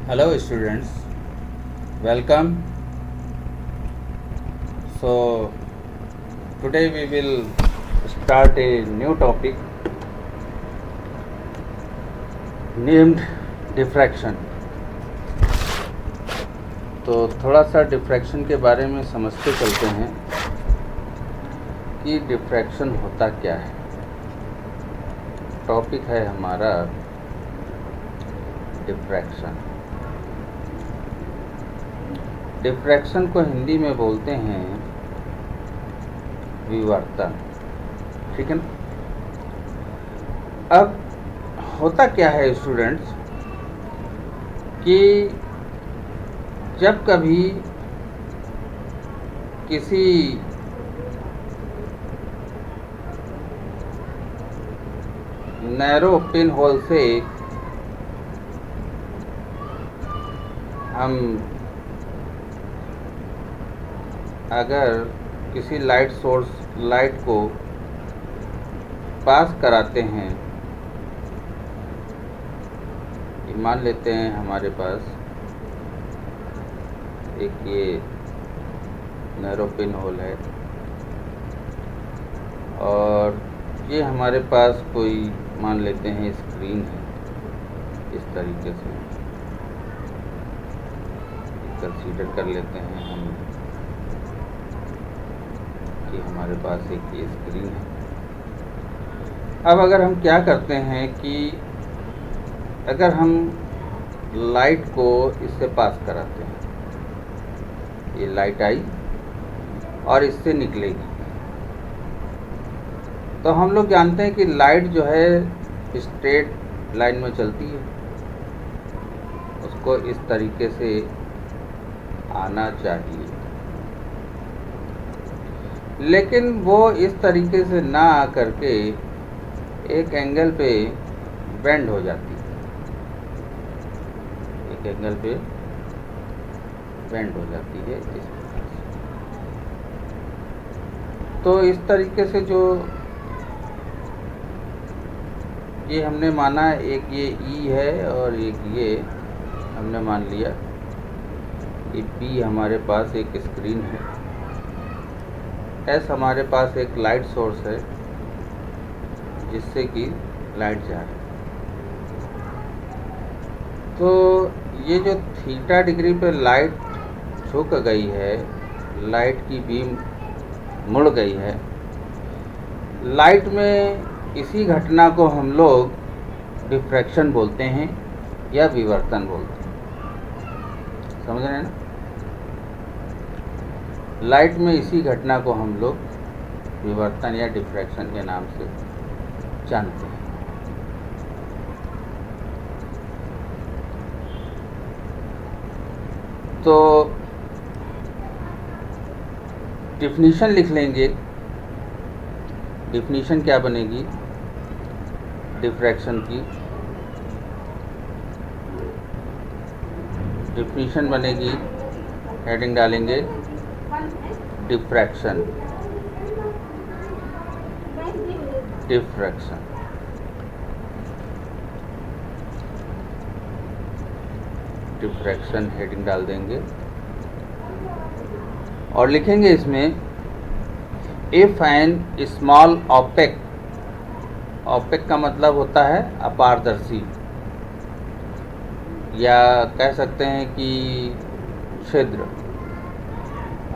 Hello students, welcome. So today we will start a new topic named diffraction. तो थोड़ा सा diffraction के बारे में समझते चलते हैं कि डिफ्रैक्शन होता क्या है। टॉपिक है हमारा डिफ्रैक्शन। डिफ्रैक्शन को हिंदी में बोलते हैं विवर्तन, ठीक है ना। अब होता क्या है स्टूडेंट्स कि जब कभी किसी नैरो पिन होल से हम अगर किसी लाइट को पास कराते हैं, मान लेते हैं हमारे पास एक ये नैरो पिन होल है और ये हमारे पास कोई मान लेते हैं स्क्रीन है। इस तरीके से कंसीडर कर लेते हैं हम कि हमारे पास एक ये स्क्रीन है। अब अगर हम क्या करते हैं कि अगर हम लाइट को इससे पास कराते हैं, ये लाइट आई और इससे निकलेगी, तो हम लोग जानते हैं कि लाइट जो है स्ट्रेट लाइन में चलती है, उसको इस तरीके से आना चाहिए, लेकिन वो इस तरीके से ना आकर के एक एंगल पे बेंड हो जाती है, एक एंगल पे बेंड हो जाती है इस प्रकार से। तो इस तरीके से जो ये हमने माना, एक ये ई है और एक ये हमने मान लिया कि पी हमारे पास एक स्क्रीन है, एस हमारे पास एक लाइट सोर्स है जिससे कि लाइट जा रही है। तो ये जो थीटा डिग्री पे लाइट झुक गई है, लाइट की बीम मुड़ गई है, लाइट में इसी घटना को हम लोग डिफ्रैक्शन बोलते हैं या विवर्तन बोलते हैं। समझ रहे हैं ना। लाइट में इसी घटना को हम लोग विवर्तन या डिफ्रैक्शन के नाम से जानते हैं। तो डिफिनीशन लिख लेंगे। डिफिनीशन क्या बनेगी डिफ्रैक्शन की? डिफिनीशन बनेगी, हेडिंग डालेंगे डिफ्रैक्शन। डिफ्रैक्शन डिफ्रैक्शन हेडिंग डाल देंगे और लिखेंगे इसमें if an small opaque, opaque का मतलब होता है अपारदर्शी, या कह सकते हैं कि छिद्र।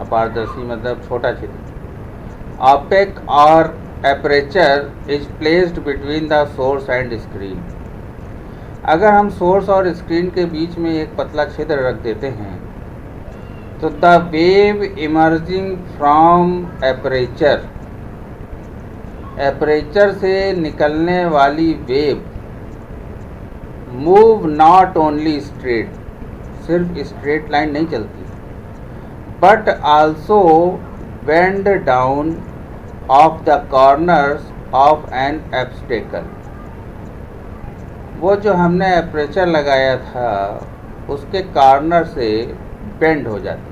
अपारदर्शी मतलब छोटा छिद्र। ऑपेक और aperture is placed between the source and screen. अगर हम सोर्स और स्क्रीन के बीच में एक पतला छिद्र रख देते हैं तो the wave emerging from aperture, aperture से निकलने वाली wave move not only straight, सिर्फ स्ट्रेट लाइन नहीं चलती, but also bend down of the corners of N obstacle. वो जो हमने एपरेचर लगाया था उसके कॉर्नर से बेंड हो जाती।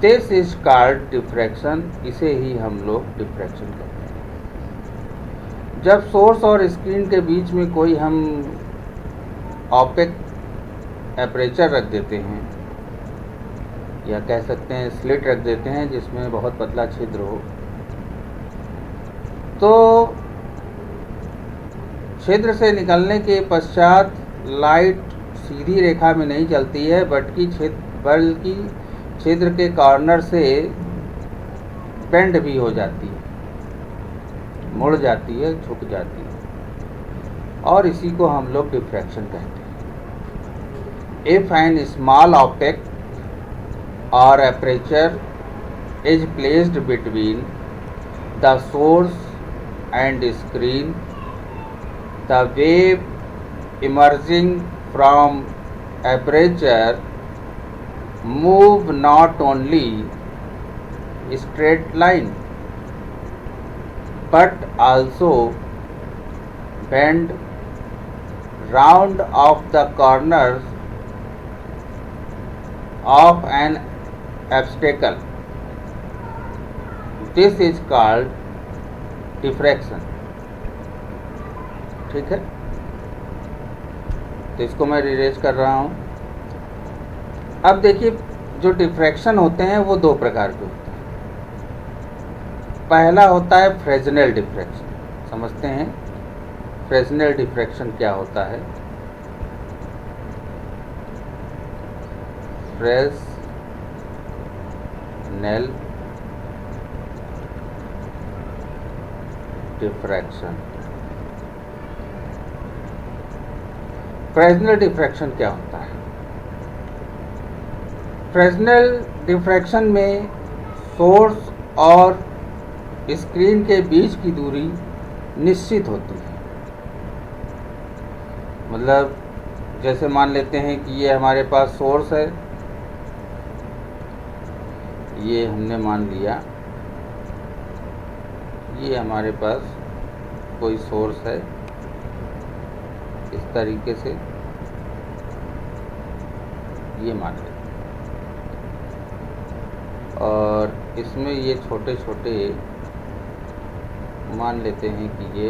This is called diffraction. इसे ही हम लोग डिफ्रैक्शन कहते हैं। जब सोर्स और स्क्रीन के बीच में कोई हम ऑपेक एपरेचर रख देते हैं, या कह सकते हैं स्लिट रख देते हैं जिसमें बहुत पतला छिद्र हो, तो छिद्र से निकलने के पश्चात लाइट सीधी रेखा में नहीं चलती है, बल्कि छिद्र के कॉर्नर से बेंड भी हो जाती है, मुड़ जाती है, झुक जाती है, और इसी को हम लोग डिफ्रैक्शन कहते हैं। If an small object or aperture is placed between the source and screen, the wave emerging from aperture move not only straight line but also bend round of the corners of an obstacle. This is called diffraction. ठीक है, तो इसको मैं रिरेज कर रहा हूँ। अब देखिए, जो डिफ्रैक्शन होते हैं वो दो प्रकार के होते हैं। पहला होता है फ्रेजनेल डिफ्रैक्शन। समझते हैं फ्रेजनेल डिफ्रैक्शन क्या होता है। फ्रेजनेल डिफ्रैक्शन। फ्रेजनेल डिफ्रैक्शन क्या होता है? फ्रेजनेल डिफ्रैक्शन में सोर्स और स्क्रीन के बीच की दूरी निश्चित होती है। मतलब जैसे मान लेते हैं कि ये हमारे पास सोर्स है, ये हमने मान लिया ये हमारे पास कोई सोर्स है, इस तरीके से ये मान लेते हैं, और इसमें ये छोटे छोटे मान लेते हैं कि ये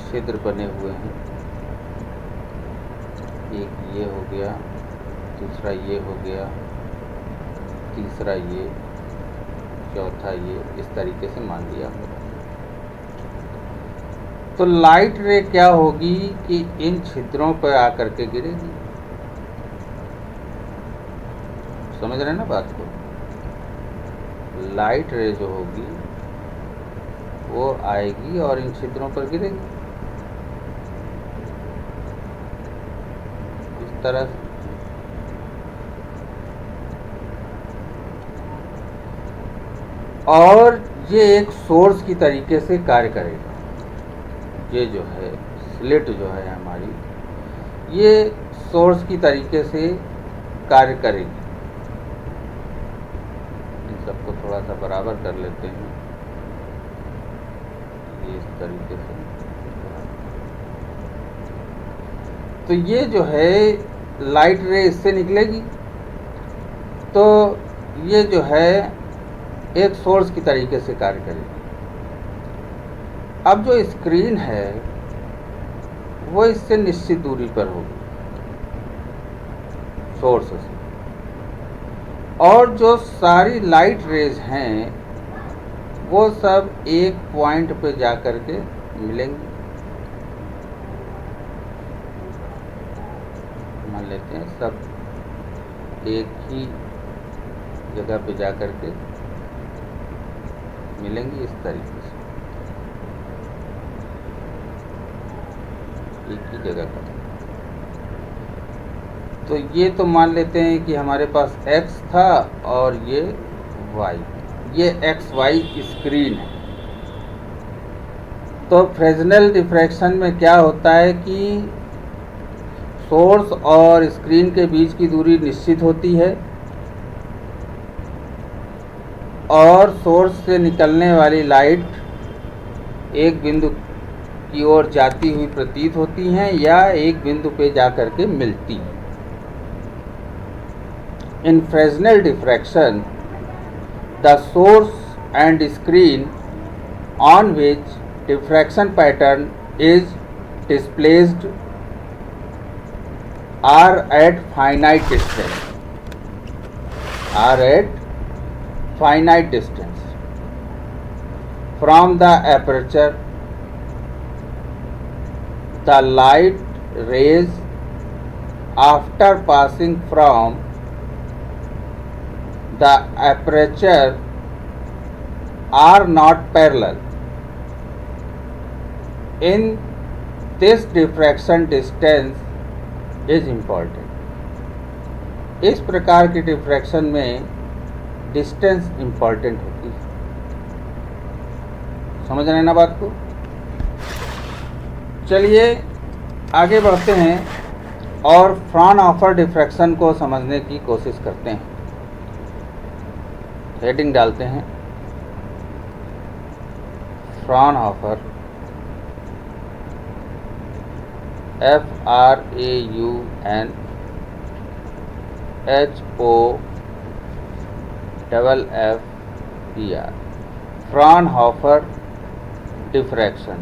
छिद्र बने हुए हैं। एक ये हो गया, दूसरा ये हो गया, तीसरा ये, चौथा ये, इस तरीके से मान लिया हमने। तो लाइट रे क्या होगी कि इन छिद्रों पर आकर के गिरेगी। समझ रहे हैं ना बात को? लाइट रे जो होगी वो आएगी और इन छिद्रों पर गिरेगी इस तरह से। और ये एक सोर्स की तरीके से कार्य करेगा। ये जो है स्लिट जो है हमारी, ये सोर्स की तरीके से कार्य करेगी। इन सबको थोड़ा सा बराबर कर लेते हैं, ये इस तरीके से। तो ये जो है लाइट रे इससे निकलेगी, तो ये जो है एक सोर्स की तरीके से कार्य करेगी। अब जो स्क्रीन है वो इससे निश्चित दूरी पर होगी सोर्स से, और जो सारी लाइट रेज हैं वो सब एक पॉइंट पे जा कर के मिलेंगी। मान लेते हैं सब एक ही जगह पे जा कर के मिलेंगी इस तरीके से, एक ही जगह पर। तो ये तो मान लेते हैं कि हमारे पास x था और ये y, ये XY स्क्रीन है। तो फ्रेजनेल डिफ्रैक्शन में क्या होता है कि सोर्स और स्क्रीन के बीच की दूरी निश्चित होती है, और सोर्स से निकलने वाली लाइट एक बिंदु की ओर जाती हुई प्रतीत होती हैं या एक बिंदु पे जाकर के मिलती हैं। In Fresnel diffraction, the source and screen on which diffraction pattern is displaced r at finite distance, from the aperture. The light rays after passing from the aperture are not parallel. In this diffraction distance is important. इस प्रकार के diffraction में distance important होती है। समझ रहे हैं ना बात को? चलिए आगे बढ़ते हैं और फ्रॉनहोफर डिफ्रैक्शन को समझने की कोशिश करते हैं। हेडिंग डालते हैं Fraunhofer, FRAUNHOFFER, Fraunhofer diffraction.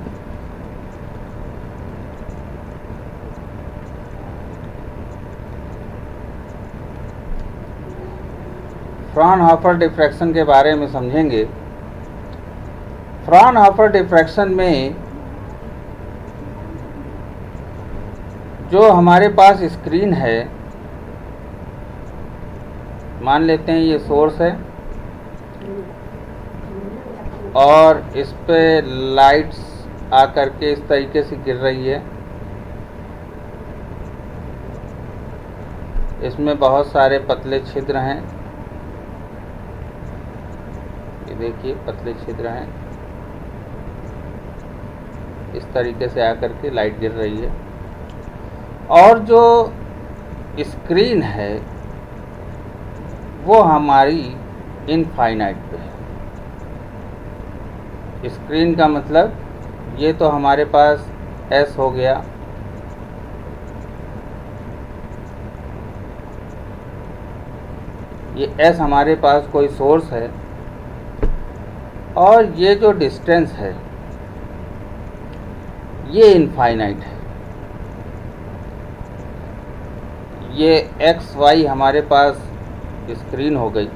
Fraunhofer diffraction के बारे में समझेंगे। फ्रॉनहोफर डिफ्रैक्शन में जो हमारे पास स्क्रीन है, मान लेते हैं ये सोर्स है और इस पे लाइट्स आकर के इस तरीके से गिर रही है। इसमें बहुत सारे पतले छिद्र हैं, ये देखिए पतले छिद्र हैं। इस तरीके से आकर के लाइट गिर रही है और जो स्क्रीन है वो हमारी इनफाइनाइट पे है। स्क्रीन का मतलब ये तो हमारे पास एस हो गया, ये एस हमारे पास कोई सोर्स है और ये जो डिस्टेंस है ये इनफाइनाइट है। ये एक्स वाई हमारे पास स्क्रीन हो गई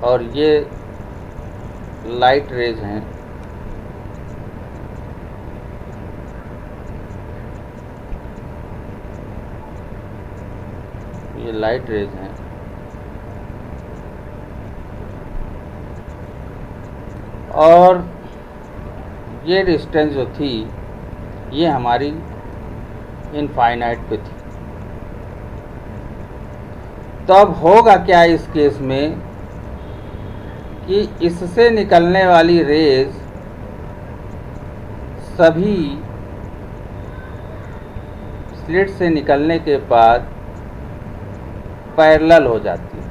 और ये लाइट रेज हैं। ये लाइट रेज हैं और ये डिस्टेंस जो थी ये हमारी इनफाइनाइट पे थी। तो अब होगा क्या इस केस में कि इससे निकलने वाली रेज सभी स्लिट से निकलने के बाद पैरेलल हो जाती है।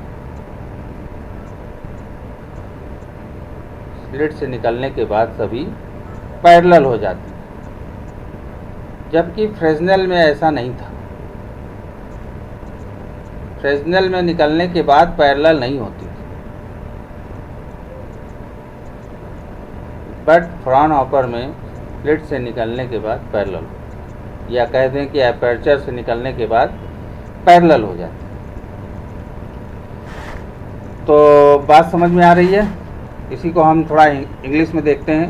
स्लिट से निकलने के बाद सभी पैरेलल हो जाती है, जबकि फ्रेस्नेल में ऐसा नहीं था। फ्रेस्नेल में निकलने के बाद पैरेलल नहीं होती थी, बट फ्रॉनहोफर में स्लिट से निकलने के बाद पैरेलल, या कह दें कि एपर्चर से निकलने के बाद पैरेलल हो जाती है। तो बात समझ में आ रही है? इसी को हम थोड़ा इंग्लिश में देखते हैं।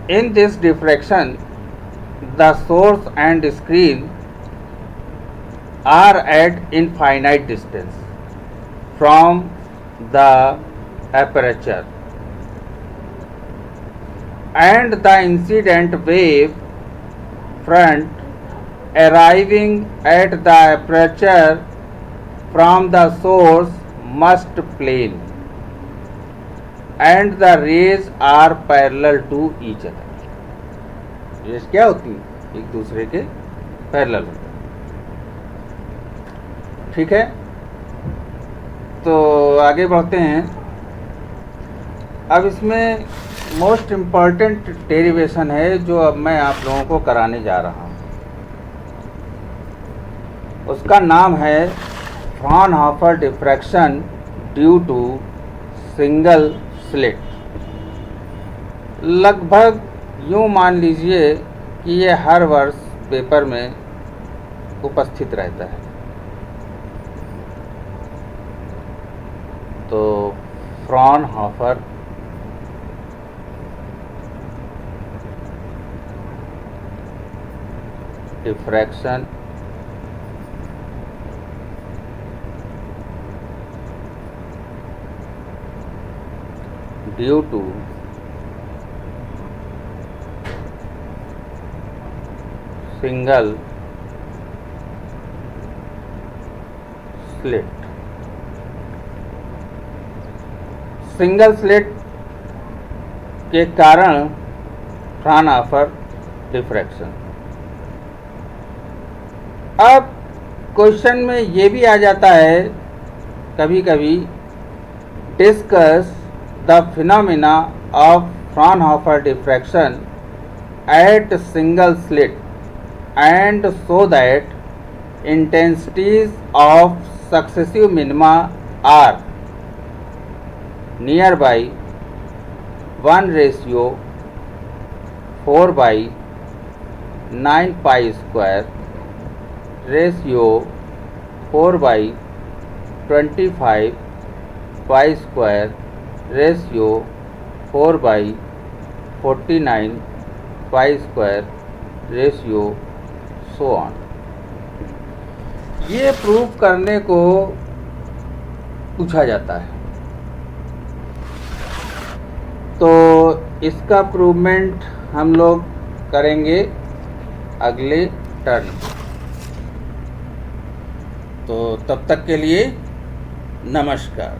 In this diffraction the source and screen are at infinite distance from the aperture and the incident wave front arriving at the aperture from the source must plane and the rays are parallel to each other. Rays क्या होती है? एक दूसरे के parallel होते हैं। ठीक है, तो आगे बढ़ते हैं। अब इसमें मोस्ट इम्पॉर्टेंट डेरिवेशन है जो अब मैं आप लोगों को कराने जा रहा हूँ। उसका नाम है Fraunhofer diffraction due to single slit. लगभग यूँ मान लीजिए कि ये हर वर्ष पेपर में उपस्थित रहता है। तो Fraunhofer diffraction due to single slit. Single slit के कारण फ्रॉनहोफर डिफ्रैक्शन। अब क्वेश्चन में ये भी आ जाता है कभी कभी, discuss the phenomena of Fraunhofer diffraction at single slit and so that intensities of successive minima are nearby 1/4 by 9 pi square ratio 4 by 25 pi square ratio 4 by 49 pi square ratio so on. ये prove करने को पूछा जाता है। तो इसका प्रूवमेंट हम लोग करेंगे अगले टर्न। तो तब तक के लिए नमस्कार।